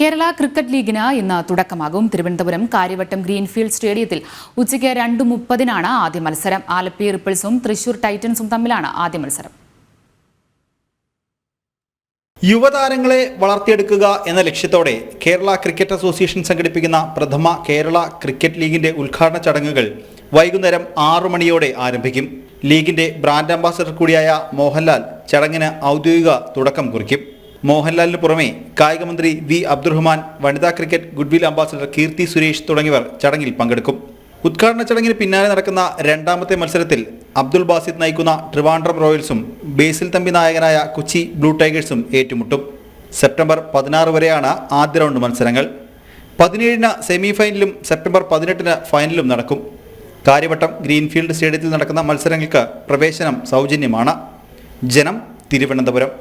Kerala cricket ലീഗിന് ഇന്ന് തുടക്കമാകും. തിരുവനന്തപുരം കാര്യവട്ടം ഗ്രീൻഫീൽഡ് സ്റ്റേഡിയത്തിൽ ഉച്ചയ്ക്ക് 2:30-നാണ് ആദ്യ മത്സരം. ആലപ്പി റിപ്പിൾസും തൃശൂർ ടൈറ്റൻസും തമ്മിലാണ് ആദ്യ മത്സരം. യുവതാരങ്ങളെ വളർത്തിയെടുക്കുക എന്ന ലക്ഷ്യത്തോടെ കേരള ക്രിക്കറ്റ് അസോസിയേഷൻ സംഘടിപ്പിക്കുന്ന പ്രഥമ കേരള ക്രിക്കറ്റ് ലീഗിന്റെ ഉദ്ഘാടന ചടങ്ങുകൾ വൈകുന്നേരം 6 മണിയോടെ ആരംഭിക്കും. ലീഗിന്റെ ബ്രാൻഡ് അംബാസഡർ കൂടിയായ മോഹൻലാൽ ചടങ്ങിന് ഔദ്യോഗിക തുടക്കം കുറിക്കും. മോഹൻലാലിന് പുറമെ കായികമന്ത്രി വി അബ്ദുറഹ്മാൻ, വനിതാ cricket goodwill ambassador Keerthy Suresh തുടങ്ങിയവർ ചടങ്ങിൽ പങ്കെടുക്കും. ഉദ്ഘാടന ചടങ്ങിന് പിന്നാലെ നടക്കുന്ന രണ്ടാമത്തെ മത്സരത്തിൽ അബ്ദുൽ ബാസിദ് നയിക്കുന്ന ട്രിവാൻഡ്രം റോയൽസും ബേസിൽ തമ്പി നായകനായ കൊച്ചി ബ്ലൂ ടൈഗേഴ്സും ഏറ്റുമുട്ടും. സെപ്റ്റംബർ 16 വരെയാണ് ആദ്യ റൗണ്ട് മത്സരങ്ങൾ. 17-ന് സെമി ഫൈനലും സെപ്റ്റംബർ 18-ന് ഫൈനലും നടക്കും. കാര്യവട്ടം ഗ്രീൻഫീൽഡ് സ്റ്റേഡിയത്തിൽ നടക്കുന്ന മത്സരങ്ങൾക്ക് പ്രവേശനം സൗജന്യമാണ്. ജനം, തിരുവനന്തപുരം.